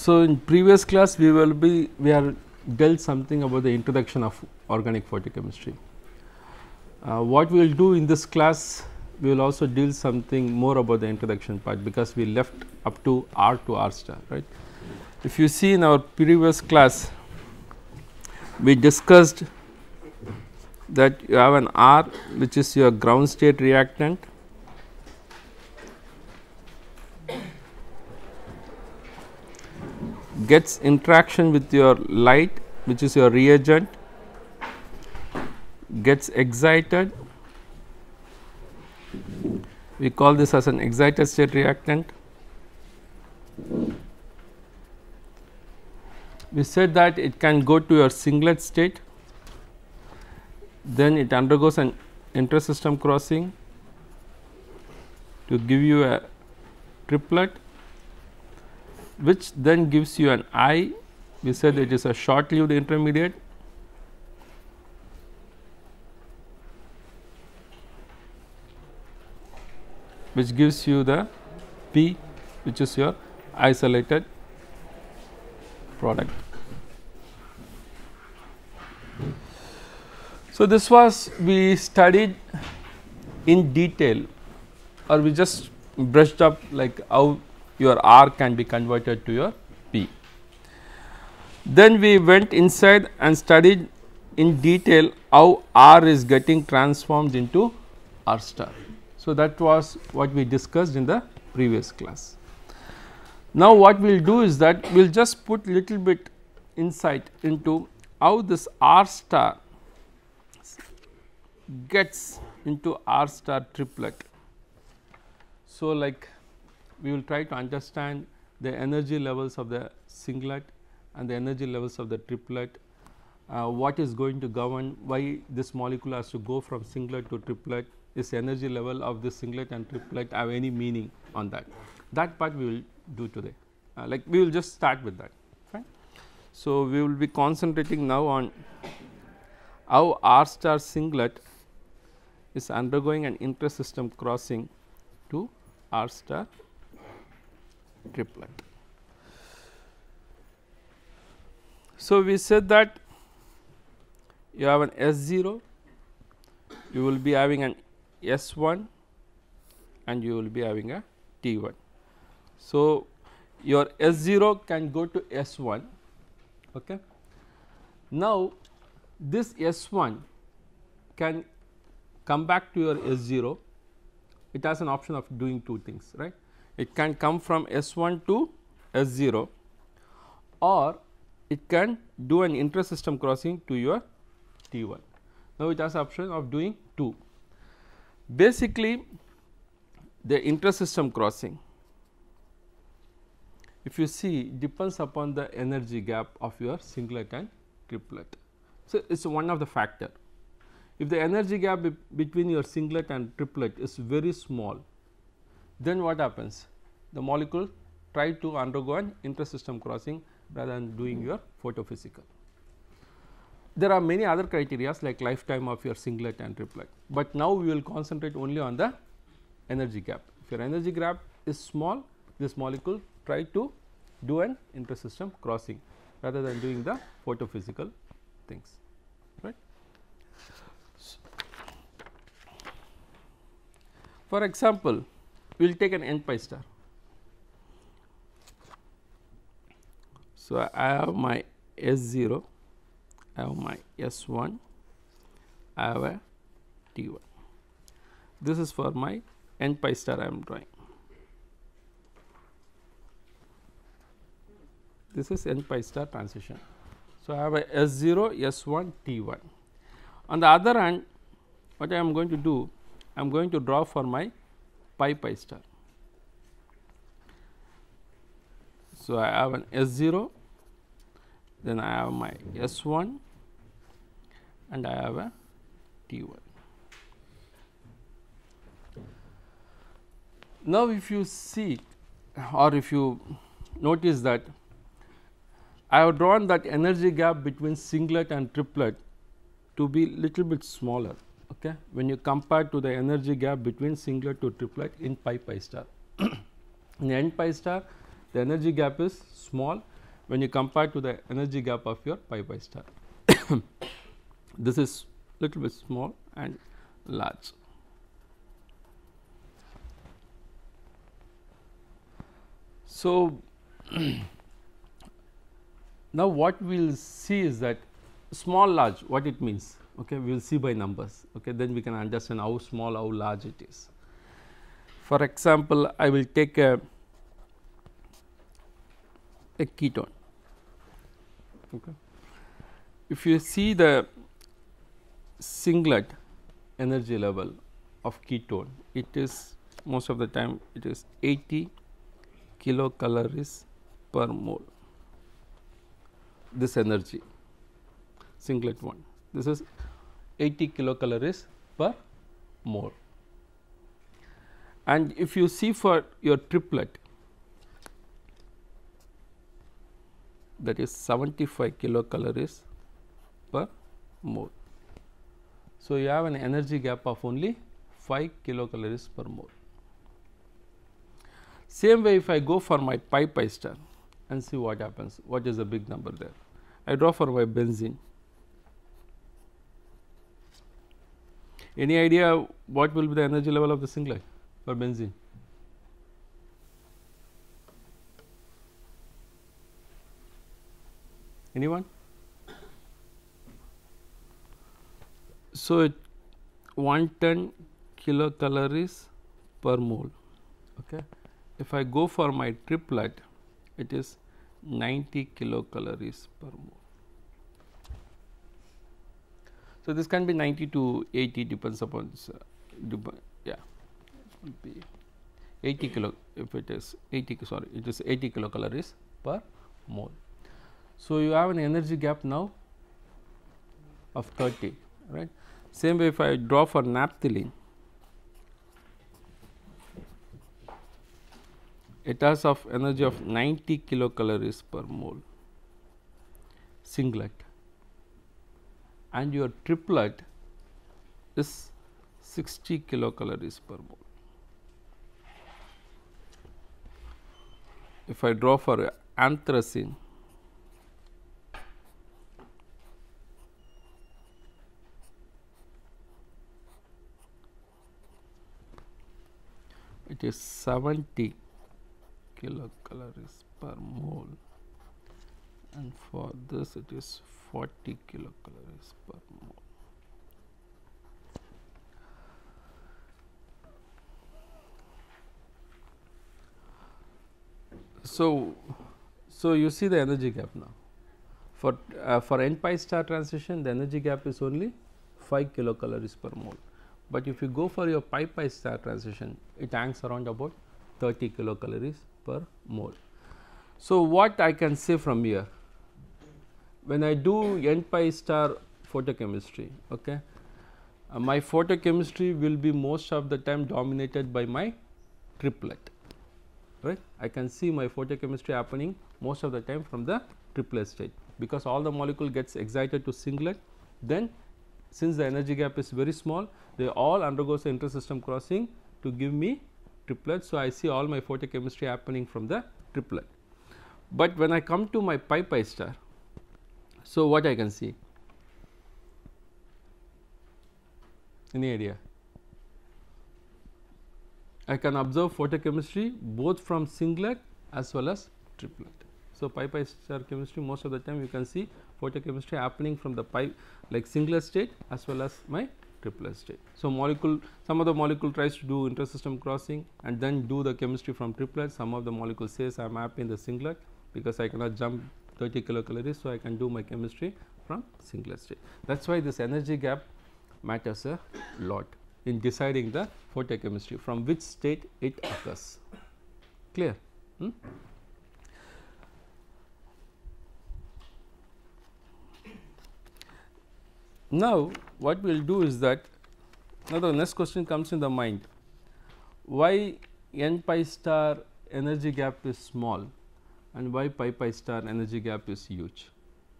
So, in previous class we have dealt something about the introduction of organic photochemistry. What we will do in this class, we will also deal something more about the introduction part, because we left up to R to R star, right. If you see in our previous class, we discussed that you have an R which is your ground state reactant, gets interaction with your light which is your reagent, gets excited, we call this as an excited state reactant. We said that it can go to your singlet state, then it undergoes an inter-system crossing to give you a triplet, which then gives you an I. We said it is a short-lived intermediate, which gives you the P, which is your isolated product. So, this was we studied in detail, or we just brushed up like how your R can be converted to your P. Then we went inside and studied in detail how R is getting transformed into R star. So, that was what we discussed in the previous class. Now, what we will do is that we will just put little bit insight into how this R star gets into R star triplet. So, like we will try to understand the energy levels of the singlet and the energy levels of the triplet, what is going to govern why this molecule has to go from singlet to triplet, is energy level of this singlet and triplet have any meaning on that. That part we will do today, like we will just start with that, fine. So, we will be concentrating now on how R star singlet is undergoing an inter-system crossing to R star triplet. So, we said that you have an S0, you will be having an S1 and you will be having a T1. So, your S0 can go to S1. Okay. Now, this S1 can come back to your S0. It has an option of doing two things, right. It can come from S1 to S0, or it can do an inter-system crossing to your T1. Now, it has option of doing two. Basically, the inter-system crossing, if you see, depends upon the energy gap of your singlet and triplet. So, it is one of the factor. If the energy gap between your singlet and triplet is very small, then what happens? The molecule try to undergo an inter-system crossing rather than doing your photophysical. There are many other criteria like lifetime of your singlet and triplet, but now we will concentrate only on the energy gap. If your energy gap is small, this molecule try to do an inter-system crossing rather than doing the photophysical things, right. For example, we will take an N pi star. So, I have my S0, I have my S1, I have a T1. This is for my N pi star I am drawing. This is N pi star transition. So, I have a S0, S1, T1. On the other hand, what I am going to do, I am going to draw for my pi star. So, I have an S0, then I have my S1 and I have a T1. Now, if you see or if you notice that I have drawn that energy gap between singlet and triplet to be little bit smaller, okay, when you compare to the energy gap between singlet to triplet in pi star. In N pi star, the energy gap is small, when you compare to the energy gap of your pi pi star. This is little bit small and large. So, now what we will see is that small large what it means, okay, we will see by numbers, okay, then we can understand how small how large it is. For example, I will take a ketone. Okay. If you see the singlet energy level of ketone, it is most of the time it is 80 kilocalories per mole. This energy singlet one, this is 80 kilocalories per mole. And if you see for your triplet, that is 75 kilocalories per mole. So, you have an energy gap of only 5 kilocalories per mole. Same way, if I go for my pi pi star and see what happens, what is the big number there. I draw for my benzene. Any idea what will be the energy level of the singlet for benzene? Anyone? So, 110 kilocalories per mole. Okay. If I go for my triplet, it is 90 kilocalories per mole. So, this can be 90 to 80 depends upon yeah, it will be 80 kilo, if it is 80, sorry, it is 80 kilocalories per mole. So, you have an energy gap now of 30, right. Same way, if I draw for naphthalene, it has of energy of 90 kilocalories per mole singlet, and your triplet is 60 kilocalories per mole. If I draw for anthracene, it is 70 kilocalories per mole, and for this it is 40 kilocalories per mole. So you see the energy gap now. For n pi star transition, the energy gap is only 5 kilocalories per mole. But if you go for your pi pi star transition, it hangs around about 30 kilocalories per mole. So, what I can say from here, when I do n pi star photochemistry, okay, my photochemistry will be most of the time dominated by my triplet, right. I can see my photochemistry happening most of the time from the triplet state, because all the molecule gets excited to singlet, then since the energy gap is very small, they all undergoes the intersystem crossing to give me triplet. So, I see all my photochemistry happening from the triplet. But when I come to my pi pi star, so what I can see? Any idea? I can observe photochemistry both from singlet as well as triplet. So, pi pi star chemistry most of the time you can see photochemistry happening from the pi like singlet state as well as my triplet state. So, molecule, some of the molecule tries to do intersystem crossing and then do the chemistry from triplet. Some of the molecule says I am happy in the singlet because I cannot jump 30 kilocalories. So, I can do my chemistry from singlet state. That is why this energy gap matters a lot in deciding the photochemistry from which state it occurs. Clear? Now, what we will do is that now the next question comes in the mind, why n pi star energy gap is small and why pi pi star energy gap is huge.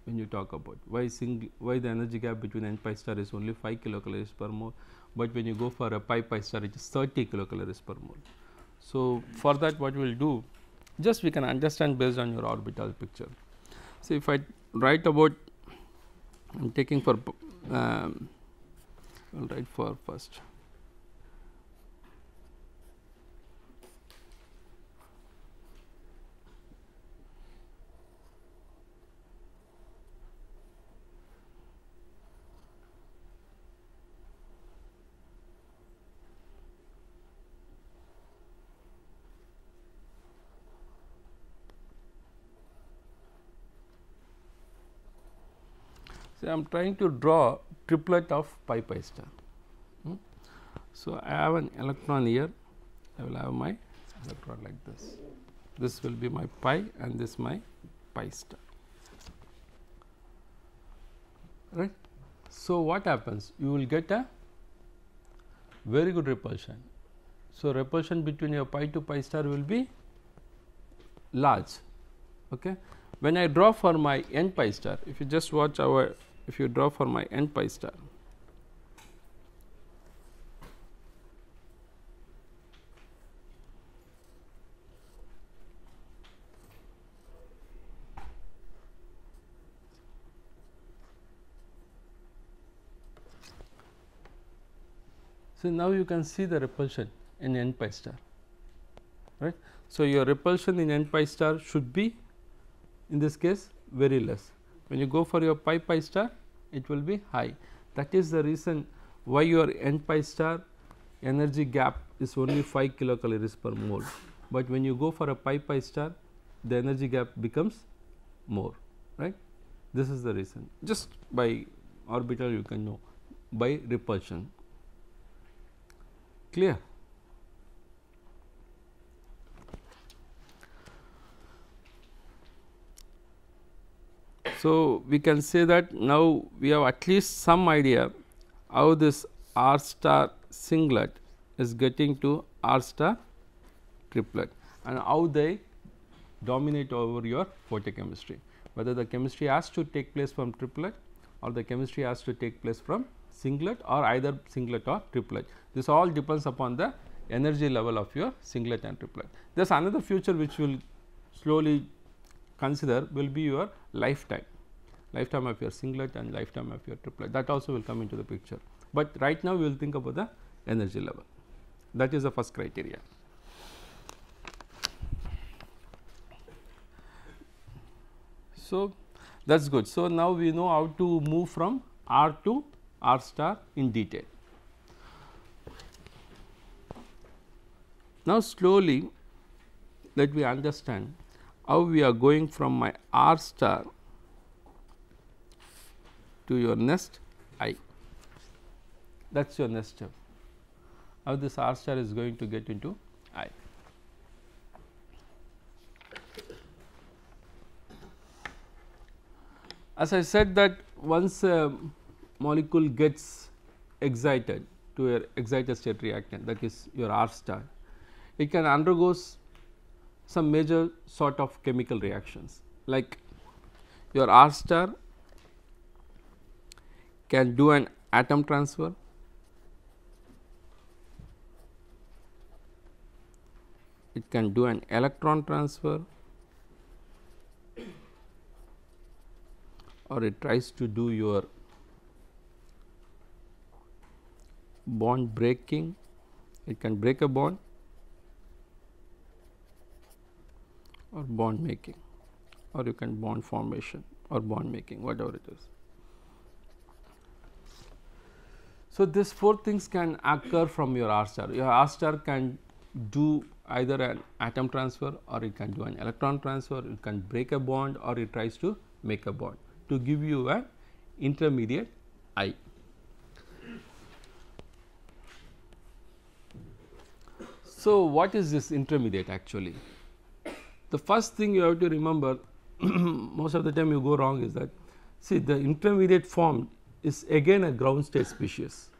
When you talk about why the energy gap between n pi star is only 5 kilocalories per mole, but when you go for a pi pi star it is 30 kilocalories per mole. So, for that what we will do, just we can understand based on your orbital picture. So, if I write about, I am taking for I will write for first. So, I am trying to draw triplet of pi pi star. So, I have an electron here, I will have my electron like this. This will be my pi and this my pi star, right. So, what happens? You will get a very good repulsion. So, repulsion between your pi to pi star will be large. Okay. When I draw for my n pi star, if you just watch our, if you draw for my n pi star, so now you can see the repulsion in n pi star, right. So, your repulsion in n pi star should be in this case very less. When you go for your pi pi star, it will be high. That is the reason why your n pi star energy gap is only 5 kilocalories per mole, but when you go for a pi pi star, the energy gap becomes more, right. This is the reason. Just by orbital you can know by repulsion. Clear? So, we can say that now we have at least some idea how this R star singlet is getting to R star triplet and how they dominate over your photochemistry, whether the chemistry has to take place from triplet or the chemistry has to take place from singlet or either singlet or triplet. This all depends upon the energy level of your singlet and triplet. There is another feature which we will slowly consider will be your lifetime of your singlet and lifetime of your triplet, that also will come into the picture, but right now we will think about the energy level. That is the first criteria. So, that is good. So, now we know how to move from R to R star in detail. Now, slowly let me understand how we are going from my R star to your nest I. That is your next step. How this R star is going to get into I. As I said that once a molecule gets excited to your excited state reactant, that is your R star, it can undergo some major sort of chemical reactions, like your R star can do an atom transfer, it can do an electron transfer, or it tries to do your bond breaking, it can break a bond or bond making, or you can bond formation or bond making, whatever it is. So, these 4 things can occur from your R star. Your R star can do either an atom transfer or it can do an electron transfer, it can break a bond or it tries to make a bond to give you an intermediate I. So, what is this intermediate actually? The first thing you have to remember most of the time you go wrong is that, see, the intermediate formed is again a ground state species.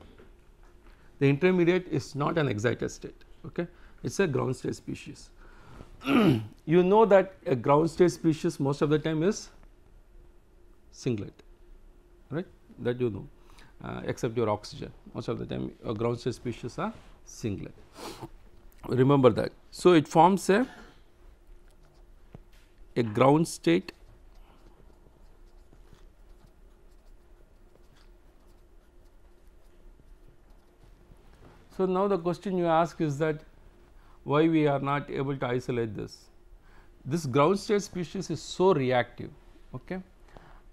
The intermediate is not an excited state, okay? It is a ground state species. You know that a ground state species most of the time is singlet, right, that you know, except your oxygen, most of the time ground state species are singlet, remember that. So, it forms a ground state So, now the question you ask is that why we are not able to isolate this. This ground state species is so reactive, okay?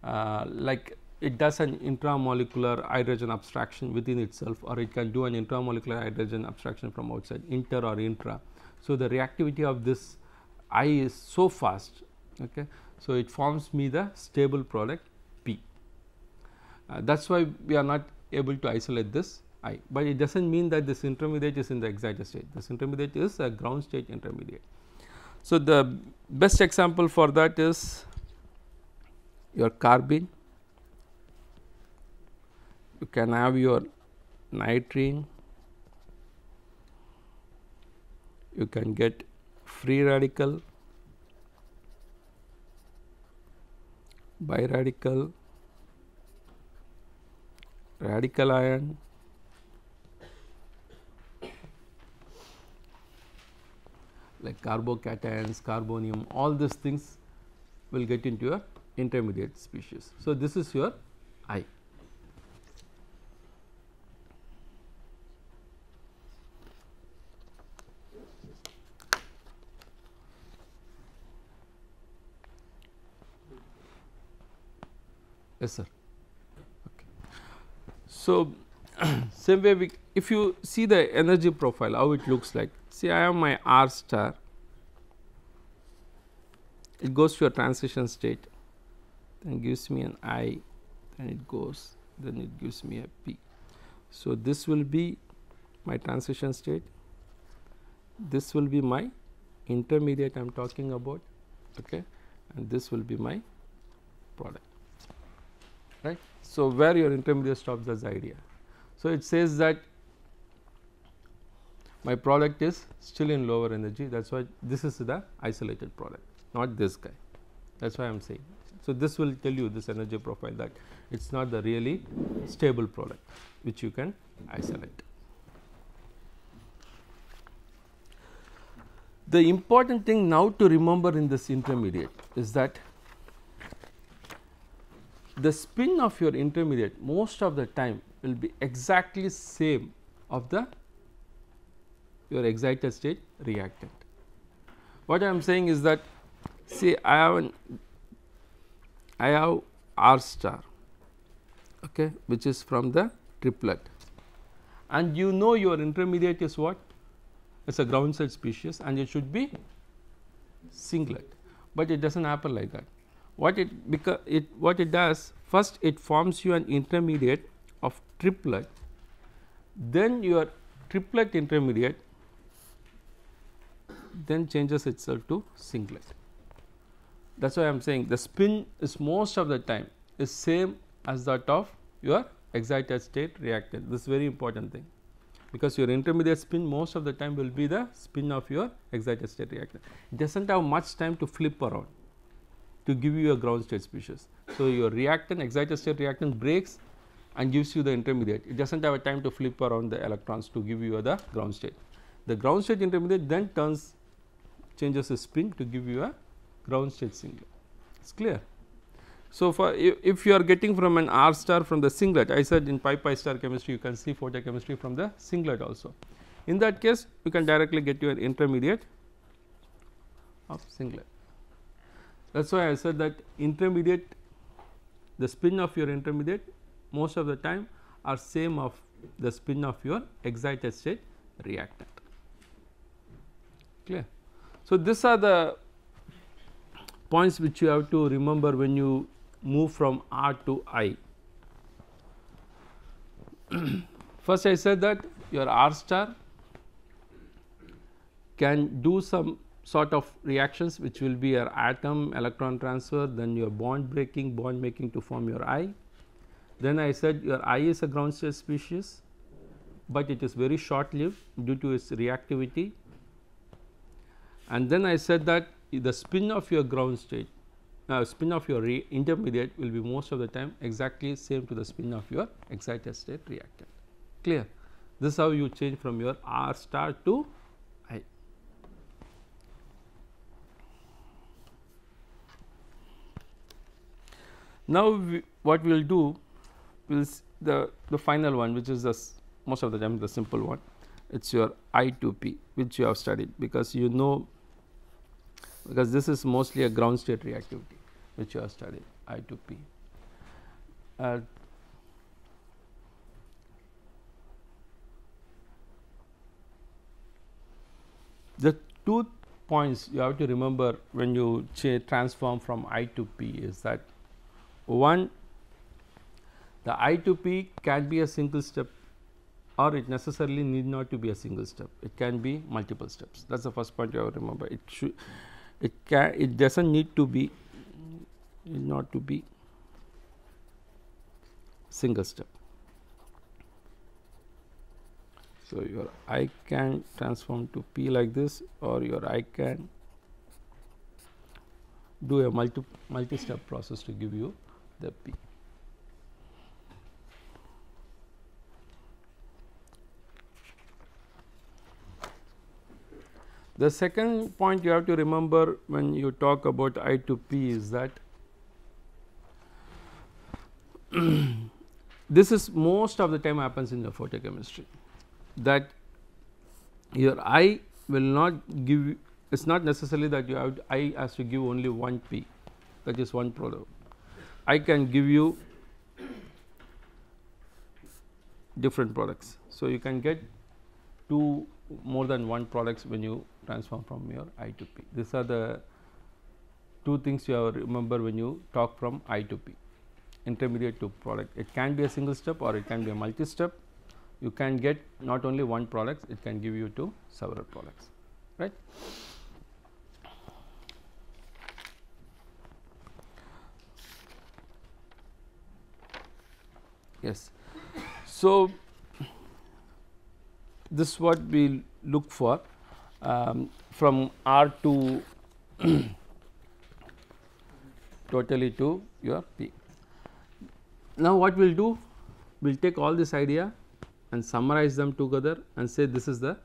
Like it does an intramolecular hydrogen abstraction within itself, or it can do an intramolecular hydrogen abstraction from outside, inter or intra. So, the reactivity of this I is so fast, okay? So, it forms me the stable product P. That is why we are not able to isolate this I, but it does not mean that this intermediate is in the excited state. This intermediate is a ground state intermediate. So, the best example for that is your carbene. You can have your nitrene, you can get free radical, biradical, radical ion, like carbocations, carbonium, all these things will get into a intermediate species. So, this is your I. Yes, sir. Okay. So, same way we, if you see the energy profile, how it looks like. See, I have my R star, it goes to a transition state, then gives me an I, then it goes, then it gives me a P. So, this will be my transition state, this will be my intermediate I am talking about, okay, and this will be my product, right. So, where your intermediate stops, that is the idea. So, it says that my product is still in lower energy, that is why this is the isolated product, not this guy, that is why I am saying. So, this will tell you this energy profile, that it is not the really stable product which you can isolate. The important thing now to remember in this intermediate is that the spin of your intermediate most of the time will be exactly same of the your excited state reactant. What I am saying is that, see, I have R star, okay, which is from the triplet, and you know your intermediate is what? It is a ground state species and it should be singlet, but it does not happen like that. What it does, first it forms you an intermediate of triplet, then your triplet intermediate then changes itself to singlet. That is why I am saying the spin is most of the time is same as that of your excited state reactant. This is very important thing, because your intermediate spin most of the time will be the spin of your excited state reactant. It does not have much time to flip around to give you a ground state species. So, your reactant, excited state reactant breaks and gives you the intermediate. It does not have a time to flip around the electrons to give you the ground state. The ground state intermediate then changes the spin to give you a ground state singlet. It is clear. So, for if you are getting from an R star from the singlet, I said in pi star chemistry you can see photochemistry from the singlet also. In that case, you can directly get your intermediate of singlet. That is why I said that intermediate, the spin of your intermediate most of the time are same of the spin of your excited state reactant. Clear. So, these are the points which you have to remember when you move from R to I. First I said that your R star can do some sort of reactions which will be your atom electron transfer, then your bond breaking, bond making to form your I. Then I said your I is a ground state species, but it is very short lived due to its reactivity. And then I said that the spin of your ground state, spin of your intermediate will be most of the time exactly same to the spin of your excited state reactant. Clear? This is how you change from your R star to I. Now, what we will do is the final one, which is most of the time the simple one. it is your I to P, which you have studied, because you know, because this is mostly a ground state reactivity which you have studied, I to P. The two points you have to remember when you transform from I to P is that, one, the I to P can be a single step, or it necessarily need not to be a single step. It can be multiple steps. That is the first point you have to remember. It doesn't need to be, not to be single step. So, your I can transform to P like this, or your I can do a multi-step process to give you the P. The second point you have to remember when you talk about I to P is that this is most of the time happens in the photochemistry, that your I will not give, it is not necessarily that you have I has to give only one P, that is one product. I can give you different products. So, you can get more than one products when you transform from your I to P. These are the two things you have to remember when you talk from I to P, intermediate to product. It can be a single step or it can be a multi-step. You can get not only one product, it can give you to several products, right. Yes. So, this is what we look for from R to totally to your P. Now, what we will do? We will take all this idea and summarize them together and say this is the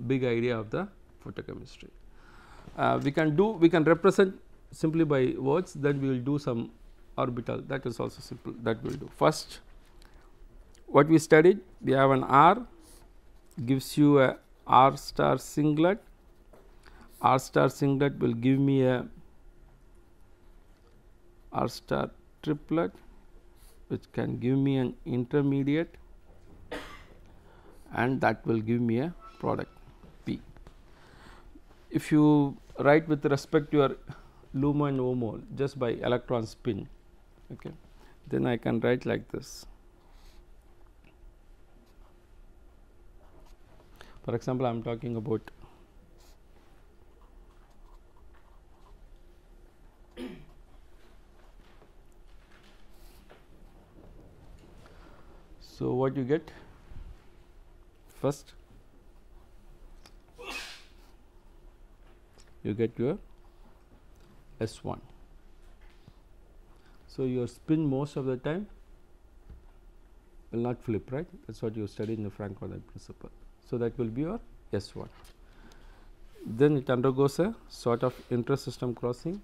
big idea of the photochemistry. We can represent simply by words, then we will do some orbital, that is also simple, that we will do. First, what we studied, we have an R gives you a R star singlet. R star singlet will give me a R star triplet, which can give me an intermediate, and that will give me a product P. If you write with respect to your LUMO and OMO just by electron spin, okay, then I can write like this. For example, I am talking about so what you get first, you get your S1. So, your spin most of the time will not flip, right, that is what you studied in the Frank-Condon principle. So, that will be your S1. Then it undergoes a sort of inter-system crossing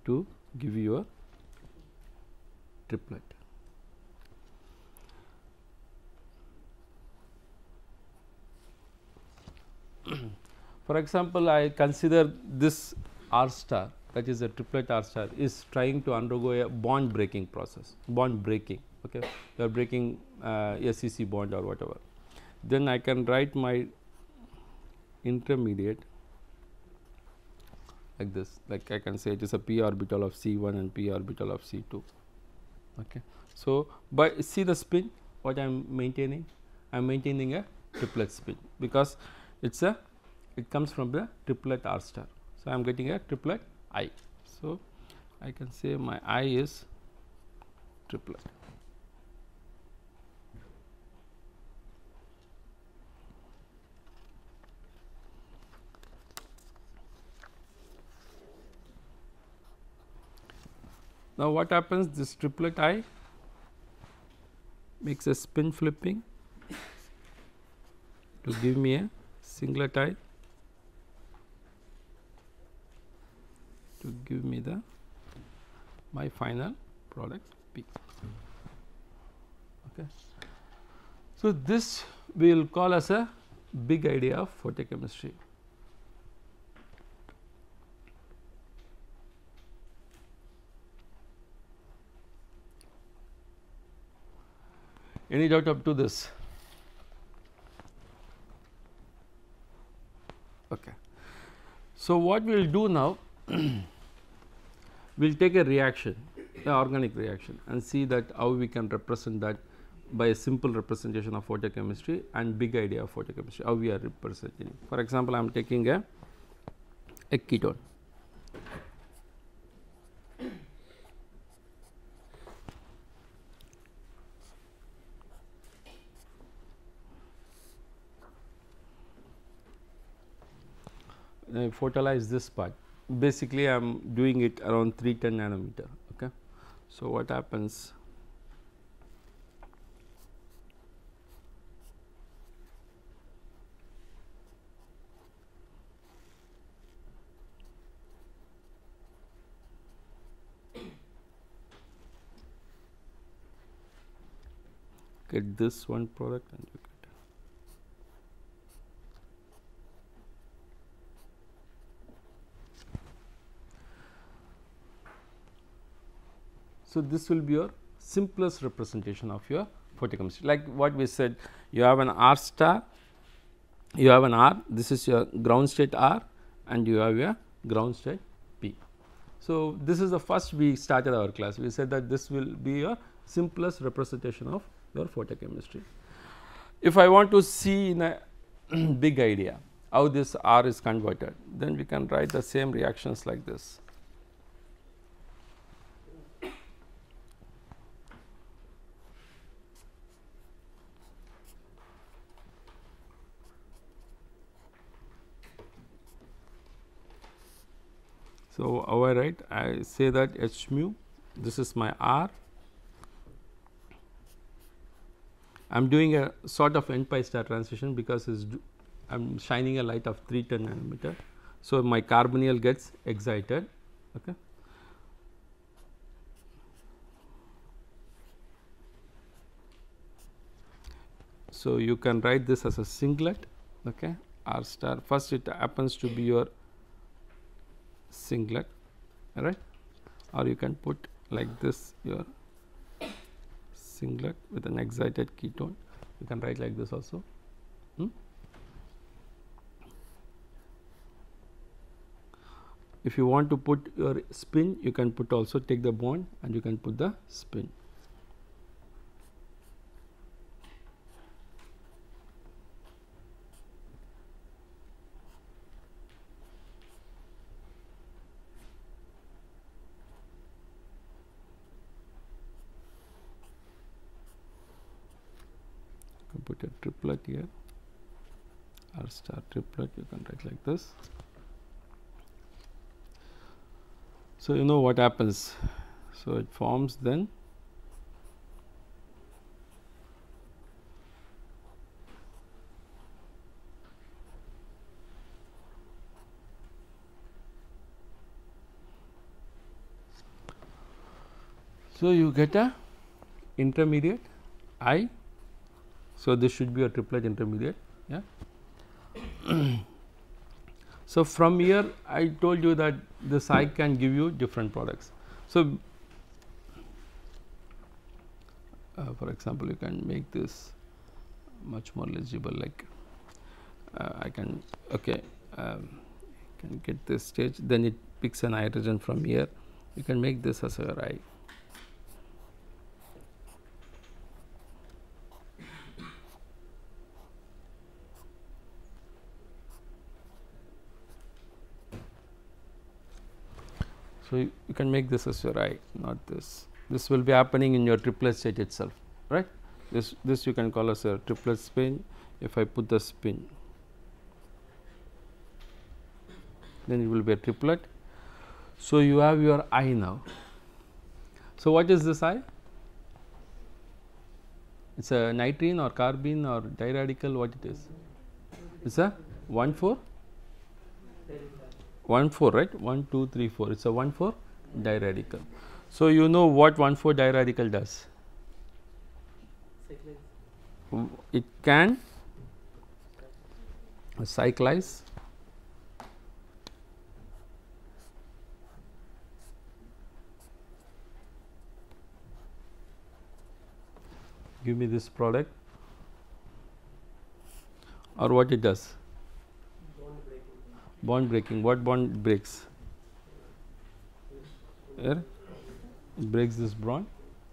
to give you a triplet. For example, I consider this R star, that is a triplet R star, is trying to undergo a bond breaking process, bond breaking, okay. You are breaking SEC bond or whatever. Then I can write my intermediate like this, like I can say it is a p orbital of C1 and p orbital of C2, okay. So, but see the spin what I am maintaining, I am maintaining a triplet spin, because it comes from the triplet R star. So, I am getting a triplet I. So, I can say my I is triplet. Now, what happens, this triplet I makes a spin flipping to give me a singlet I, to give me the my final product P. Okay. So, this we will call as a big idea of photochemistry. Any doubt up to this? Okay. So, what we will do now, we will take a reaction, an organic reaction, and see that how we can represent that by a simple representation of photochemistry and big idea of photochemistry, how we are representing. For example, I am taking a ketone. I photolyze this part. Basically, I am doing it around 310 nanometer. Okay. So, what happens? Get this one product and you get. So, this will be your simplest representation of your photochemistry. Like what we said, you have an R star, you have an R, this is your ground state R, and you have your ground state P. So, this is the first we started our class. We said that this will be your simplest representation of your photochemistry. If I want to see in a big idea how this R is converted, then we can write the same reactions like this. So, how I write? I say that H mu, this is my R. I am doing a sort of n pi star transition because I am shining a light of 310 nanometer. So, my carbonyl gets excited. Okay. So, you can write this as a singlet. Okay. R star, first it happens to be your singlet, right, or you can put like this your singlet with an excited ketone. You can write like this also. If you want to put your spin, you can put also take the bond and you can put the spin. Put a triplet here, R star triplet, you can write like this. So, you know what happens. So, it forms then so you get a intermediate I. So, this should be a triplet intermediate. Yeah. So, from here I told you that this I can give you different products. So, for example, you can make this much more legible, like I can can get this stage, then it picks an hydrogen from here. You can make this as your I. So, you can make this as your I, not this. This will be happening in your triplet state itself, right. This you can call as a triplet spin. If I put the spin, then it will be a triplet. So, you have your I now. So, what is this I? It is a nitrene or carbene or diradical, what it is? It is a 1,4? 1,4, right? 1, 2, 3, 4. It is a 1,4 diradical. So, you know what 1,4 diradical does? It can cyclize give me this product, or what it does? Bond breaking. What bond breaks? Here it breaks this bond,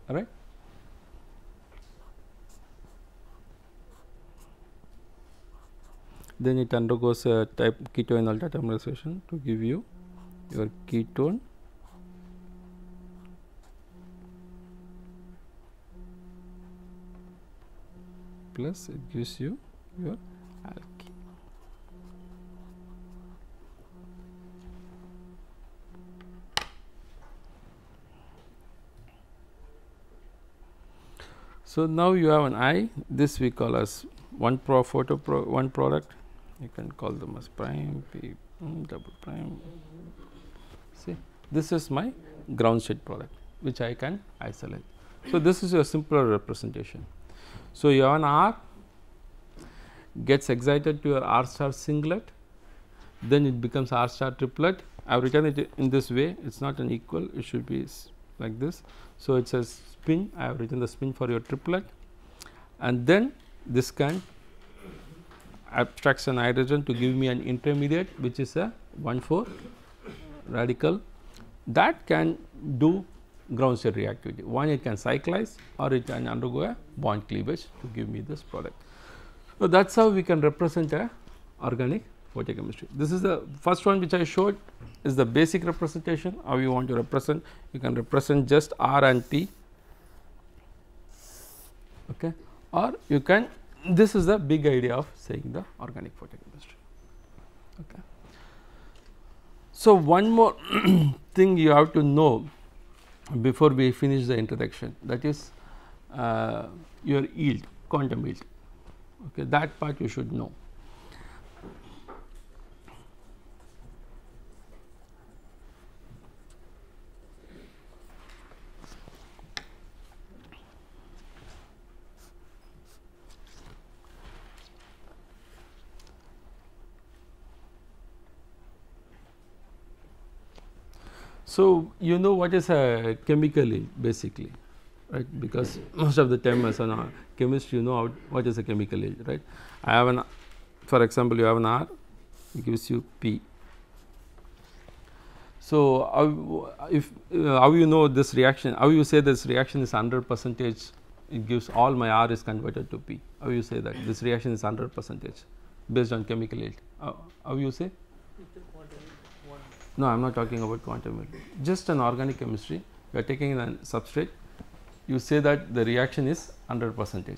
right? Then it undergoes a type ketone alter terminalization to give you your ketone plus it gives you your alkene. So now you have an I. This we call as one product. You can call them as prime, P, double prime. See, this is my ground state product, which I can isolate. So this is a simpler representation. So you have an R gets excited to your R star singlet, then it becomes R star triplet. I have written it in this way. It's not an equal. It should be like this. So it says spin. I have written the spin for your triplet, and then this can abstracts an hydrogen to give me an intermediate, which is a 1,4 radical that can do ground state reactivity. One, it can cyclize, or it can undergo a bond cleavage to give me this product. So that is how we can represent a organic photochemistry. This is the first one which I showed is the basic representation. How you want to represent? You can represent just R and T, okay, or you can. This is the big idea of saying the organic photochemistry. Okay. So one more thing you have to know before we finish the introduction, that is your yield, quantum yield. Okay, that part you should know. So you know what is a chemical yield basically, right? Because most of the time as a chemist you know what is a chemical yield, right? I have an, for example, you have an R, it gives you P. So how you know this reaction? How you say this reaction is 100%? It gives all my R is converted to P. How you say that this reaction is 100% based on chemical yield? How you say? No, I am not talking about quantum yield. Just an organic chemistry, you are taking a substrate, you say that the reaction is 100%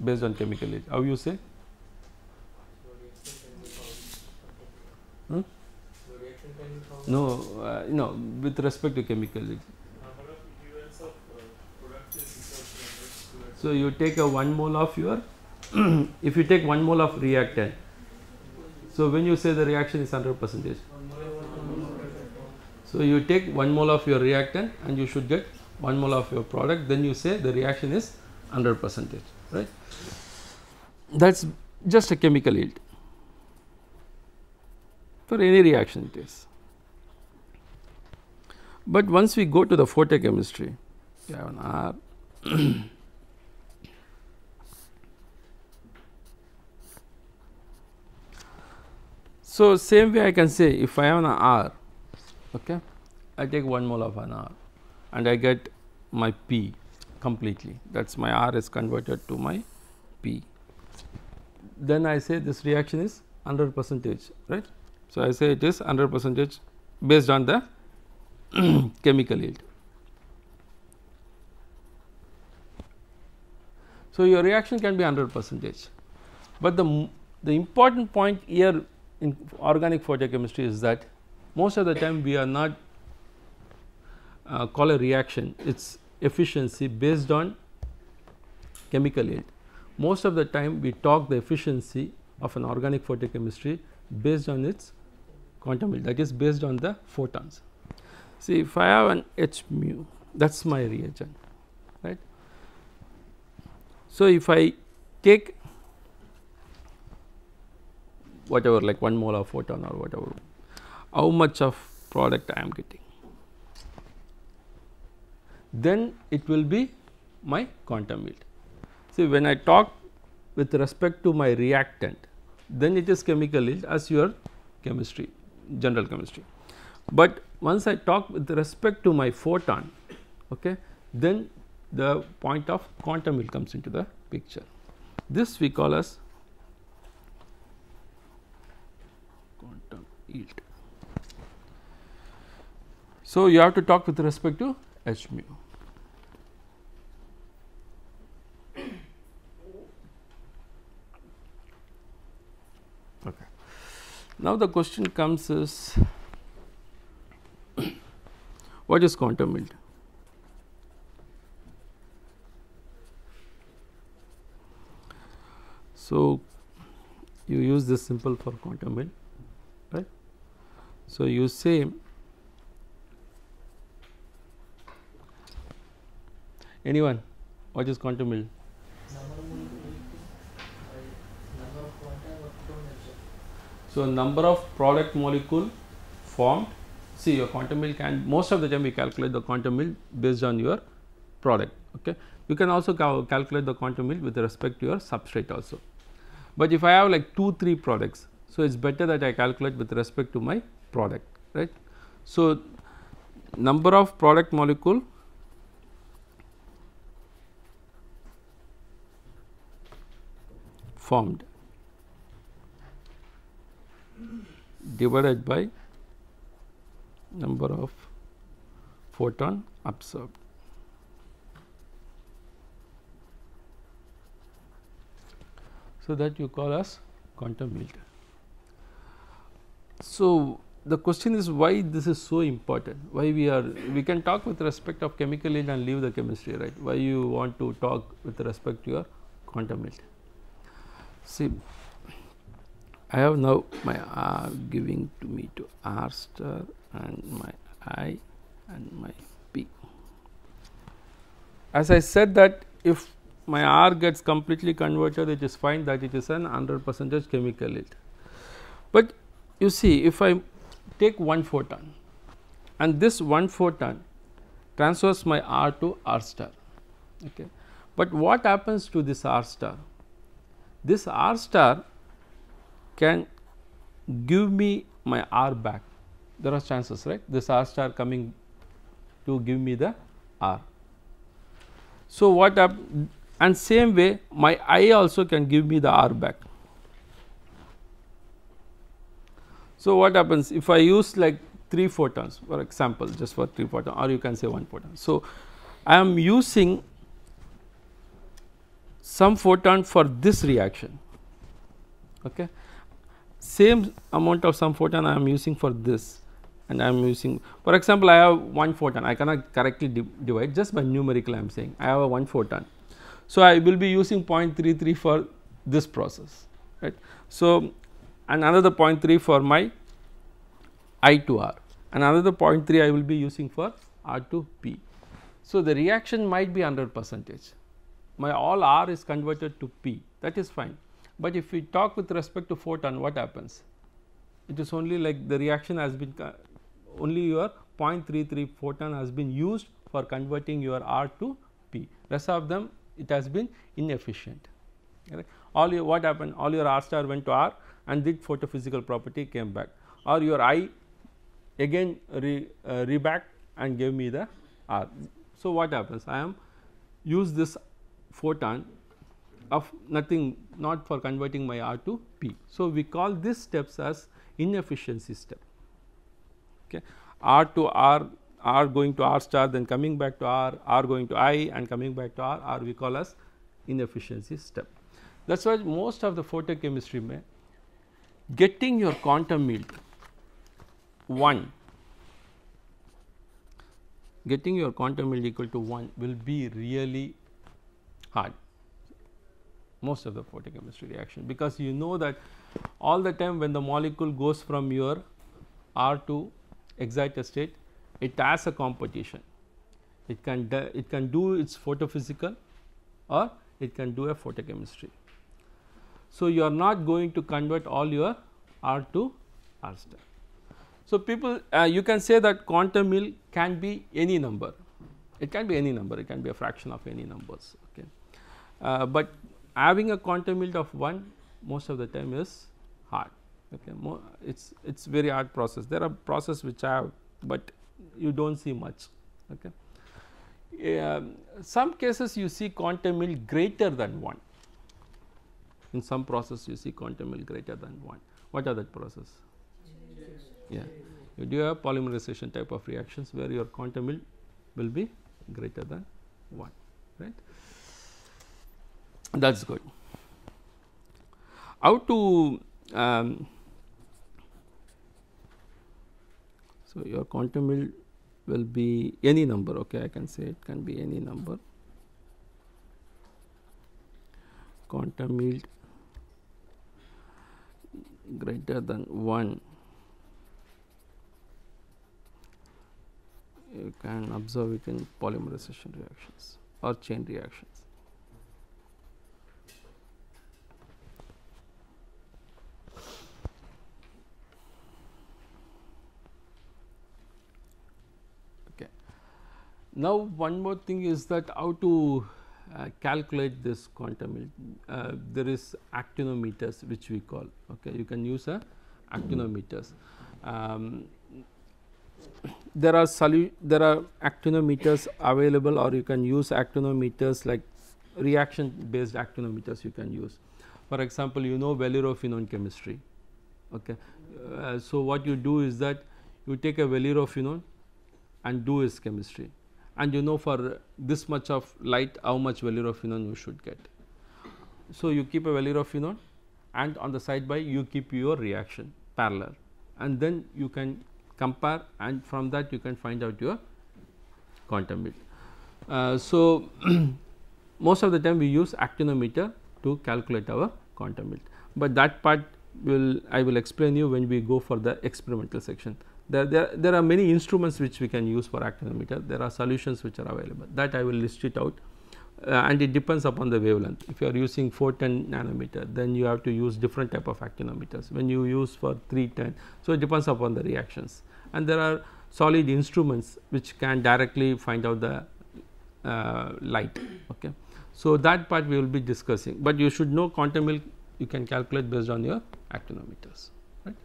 based on chemical yield. How you say? Hmm? No, no, with respect to chemical yield. So you take a 1 mole of your, if you take 1 mole of reactant, so when you say the reaction is 100%, so you take 1 mole of your reactant and you should get 1 mole of your product, then you say the reaction is 100%, right? That is just a chemical yield. For any reaction it is. But once we go to the photochemistry, you have an R. So same way I can say if I have an R, okay, I take 1 mole of an R and I get my P completely, that is my R is converted to my P. Then I say this reaction is 100%, right. So I say it is 100% based on the chemical yield. So your reaction can be 100%, but the important point here in organic photochemistry is that most of the time we are not call a reaction its efficiency based on chemical yield. Most of the time we talk the efficiency of an organic photochemistry based on its quantum yield, that is based on the photons. See, if I have an H mu, that is my reagent, right. So, if I take whatever like 1 mole of photon or whatever, how much of product I am getting, then it will be my quantum yield. See, when I talk with respect to my reactant, then it is chemical yield as your chemistry, general chemistry. But once I talk with respect to my photon, okay, then the point of quantum yield comes into the picture. This we call as quantum yield. So, you have to talk with respect to h mu. Okay. Now, the question comes is what is quantum yield? So, you use this symbol for quantum yield, right. So, you say anyone what is quantum yield? So, number of product molecule formed. See, your quantum yield can, most of the time we calculate the quantum yield based on your product. Okay. You can also calculate the quantum yield with respect to your substrate also. But if I have like 2-3 products, so it is better that I calculate with respect to my product, right. So, number of product molecule formed divided by number of photon absorbed. So, that you call as quantum yield. So, the question is why this is so important, why we can talk with respect of chemical yield and leave the chemistry, right, why you want to talk with respect to your quantum yield. See, I have now my R giving to me to R star and my I and my P. As I said that if my R gets completely converted, it is fine that it is an 100% chemical yield. But you see, if I take 1 photon and this 1 photon transfers my R to R star, okay. But what happens to this R star? This R star can give me my R back. There are chances, right, this R star coming to give me the R. So, what happens, and same way my I also can give me the R back. So, what happens if I use like 3 photons for example, just for 3 photons, or you can say 1 photon. So, I am using some photon for this reaction, okay. Same amount of some photon I am using for this, and I am using, for example, I have 1 photon, I cannot correctly divide, just by numerical I am saying I have a 1 photon. So, I will be using 0.33 for this process, right. So, and another 0.3 for my I to R, and another 0.3 I will be using for R to P. So, the reaction might be 100%, my all R is converted to P, that is fine. But if we talk with respect to photon, what happens? It is only like the reaction has been only your 0.33 photon has been used for converting your R to P, rest of them it has been inefficient. Right? All your, what happened? All your R star went to R and did photophysical property, came back, or your I again reback and gave me the R. So, what happens? I am use this photon of nothing, not for converting my R to P. So, we call these steps as inefficiency step. Okay. R to R, R going to R star, then coming back to R, R going to I and coming back to R we call as inefficiency step. That is why most of the photochemistry may getting your quantum yield 1, getting your quantum yield equal to 1 will be really hard, most of the photochemistry reaction, because you know that all the time when the molecule goes from your R to excited state, it has a competition. It can do its photophysical or it can do a photochemistry. So, you are not going to convert all your R to R star. So, people you can say that quantum mill can be any number, it can be any number, it can be a fraction of any numbers. Okay. But having a quantum yield of 1 most of the time is hard. Okay. It's very hard process. There are processes which have, but you do not see much. Okay. Some cases you see quantum yield greater than 1. In some process you see quantum yield greater than 1. What are that process? Yeah, you do have polymerization type of reactions where your quantum yield will be greater than 1, right. That is good. How to so your quantum yield will be any number, okay, I can say it can be any number. Quantum yield greater than 1, you can observe it in polymerization reactions or chain reactions. Okay. Now, one more thing is that how to calculate this quantum yield. There is actinometers which we call, okay, you can use a actinometers. There are actinometers available, or you can use actinometers like reaction based actinometers you can use. For example, you know valeriophenone chemistry. Okay. So, what you do is that you take a valeriophenone and do its chemistry, and you know for this much of light how much valeriophenone you should get. So, you keep a valeriophenone and on the side by you keep your reaction parallel, and then you can compare, and from that you can find out your quantum yield. So, most of the time we use actinometer to calculate our quantum yield, but that part I will explain you when we go for the experimental section. There are many instruments which we can use for actinometer. There are solutions which are available, that I will list it out, and it depends upon the wavelength. If you are using 410 nanometer, then you have to use different type of actinometers. When you use for 310, so it depends upon the reactions, and there are solid instruments which can directly find out the light. Okay. So, that part we will be discussing, but you should know quantum yield you can calculate based on your actinometers. Right.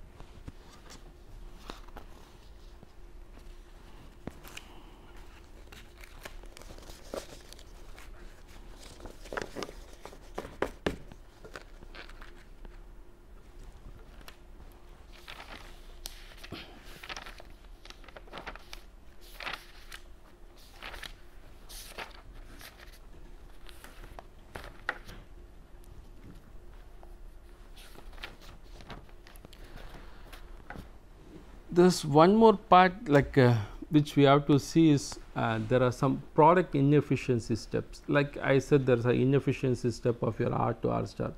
There is one more part like which we have to see is there are some product inefficiency steps. Like I said, there is an inefficiency step of your R to R star.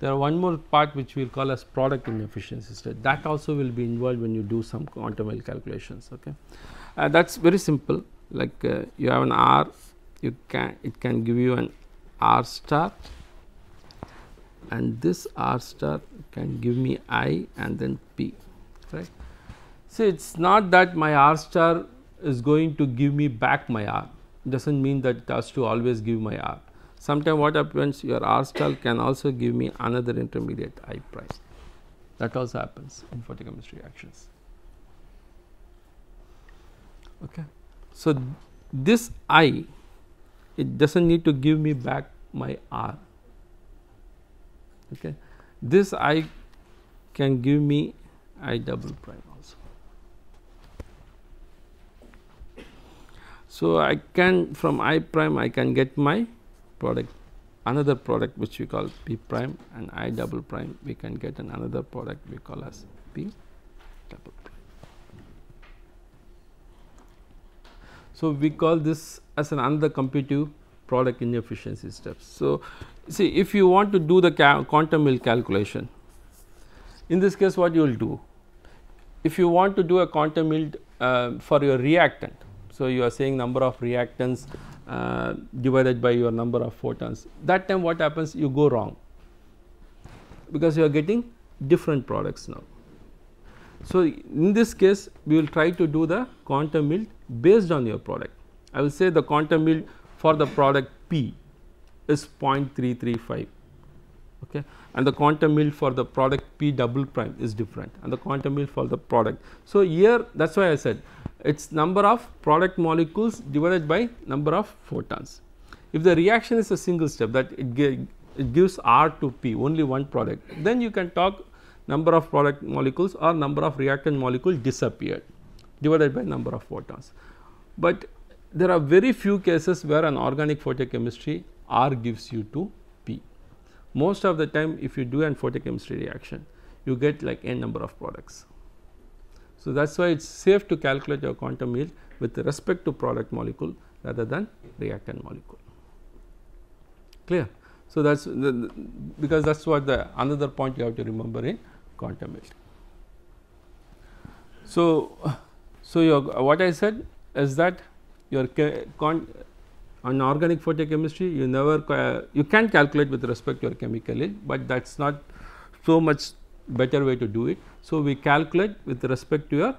There are one more part which we will call as product inefficiency step, that also will be involved when you do some quantum yield calculations. Okay. That is very simple, like you have an R, it can give you an R star, and this R star can give me I and then P, right. See, it is not that my R star is going to give me back my R, does not mean that it has to always give my R. Sometimes what happens, your R star can also give me another intermediate I prime, that also happens in photochemistry reactions. Okay. So, this I, it does not need to give me back my R. Okay. This I can give me I double prime also. So, I can from I prime I can get my product, another product which we call P prime, and I double prime we can get another product we call as P double prime. So, we call this as another computative product inefficiency steps. So, see, if you want to do the quantum yield calculation, in this case what you will do, if you want to do a quantum yield for your reactant, so you are saying number of reactants divided by your number of photons. That time what happens? You go wrong, because you are getting different products now. So, in this case we will try to do the quantum yield based on your product. I will say the quantum yield for the product P is 0.335, okay, and the quantum yield for the product P double prime is different, and the quantum yield for the product. So, here that is why I said it is number of product molecules divided by number of photons. If the reaction is a single step, that it gives R to P, only one product, then you can talk number of product molecules or number of reactant molecule disappeared divided by number of photons. But there are very few cases where an organic photochemistry R gives you to P. Most of the time if you do an photochemistry reaction, you get like n number of products. So, that is why it is safe to calculate your quantum yield with respect to product molecule rather than reactant molecule. Clear? So, that is because that is what the another point you have to remember in quantum yield. So, your what I said is that your on organic photochemistry you never you can calculate with respect to your chemical yield, but that is not so much better way to do it. So, we calculate with respect to your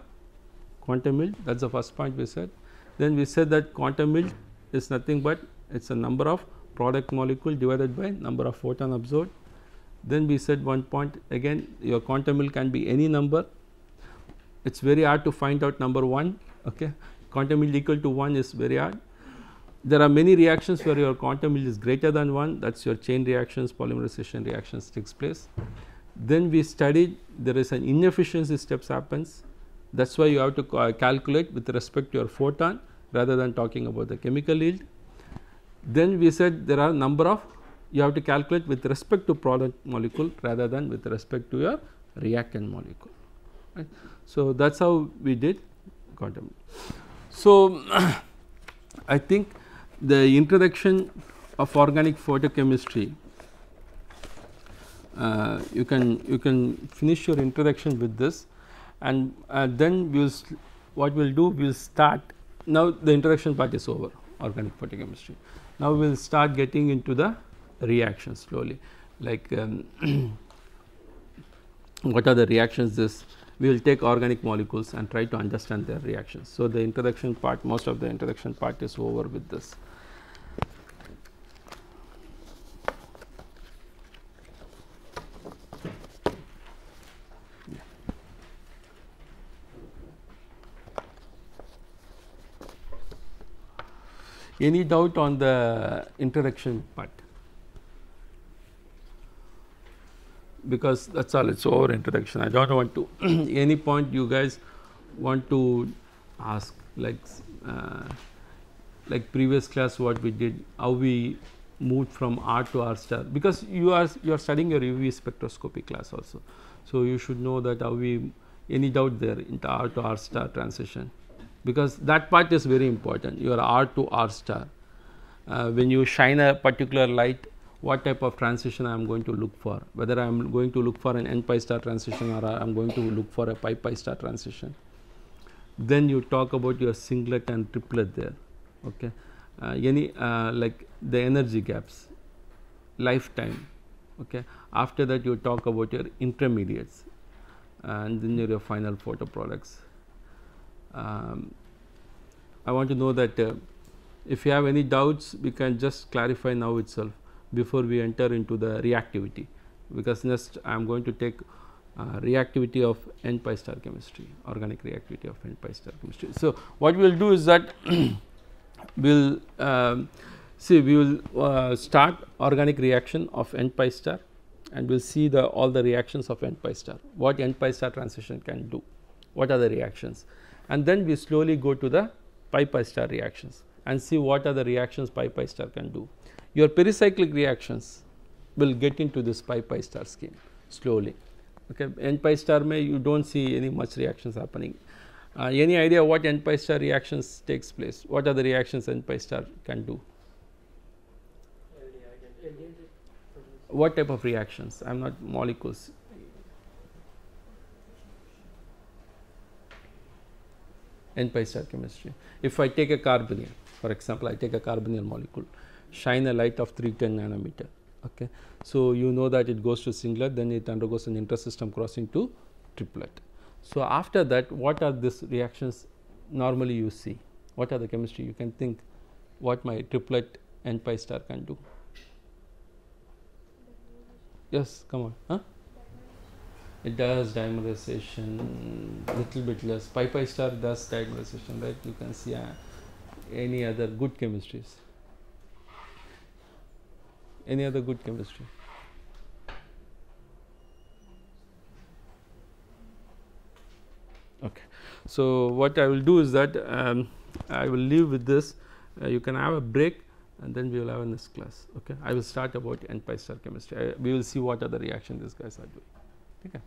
quantum yield, that is the first point we said. Then we said that quantum yield is nothing but it is a number of product molecule divided by number of photon absorbed. Then we said one point again, your quantum yield can be any number. It is very hard to find out number 1, okay. Quantum yield equal to 1 is very hard. There are many reactions where your quantum yield is greater than 1, that is your chain reactions, polymerization reactions takes place. Then we studied there is an inefficiency steps happens, that is why you have to calculate with respect to your photon rather than talking about the chemical yield. Then we said there are number of you have to calculate with respect to product molecule rather than with respect to your reactant molecule, right. So, that is how we did quantum. So, I think the introduction of organic photochemistry, you can finish your introduction with this, and then we will what we will do, we will start now. The introduction part is over, organic photochemistry. Now, we will start getting into the reactions slowly, like what are the reactions this. We will take organic molecules and try to understand their reactions. So, the introduction part, most of the introduction part is over with this. Any doubt on the introduction part? Because that is all, it is over introduction. I do not want to any point you guys want to ask, like previous class what we did, how we moved from R to R star, because you are studying your UV spectroscopy class also. So, you should know that how we, any doubt there into R to R star transition, because that part is very important, your R to R star. When you shine a particular light, what type of transition I am going to look for, whether I am going to look for an n pi star transition or I am going to look for a pi pi star transition. Then you talk about your singlet and triplet there, okay. Any like the energy gaps, lifetime, okay. After that you talk about your intermediates and then your final photo products. I want to know that if you have any doubts, we can just clarify now itself before we enter into the reactivity, because next I am going to take reactivity of n pi star chemistry, organic reactivity of n pi star chemistry. So, what we will do is that we will see, we will start organic reaction of n pi star, and we will see the all the reactions of n pi star, what n pi star transition can do, what are the reactions, and then we slowly go to the pi pi star reactions and see what are the reactions pi pi star can do. Your pericyclic reactions will get into this pi pi star scheme slowly, okay. N pi star may you do not see any much reactions happening. Any idea what n pi star reactions takes place, what are the reactions n pi star can do? What type of reactions? I am not molecules. N pi star chemistry. If I take a carbonyl, For example, I take a carbonyl molecule, shine a light of 310 nanometer. Okay. So, you know that it goes to singlet, then it undergoes an intersystem crossing to triplet. So, after that, what are these reactions normally you see? What are the chemistry? You can think what my triplet N pi star can do. Yes, come on. Huh? It does dimerization, little bit less. Pi star does dimerization, right? You can see any other good chemistries. Any other good chemistry? Okay. So, what I will do is that I will leave with this. You can have a break and then we will have in this class. Okay. I will start about N pi star chemistry. We will see what other reaction these guys are doing. Okay.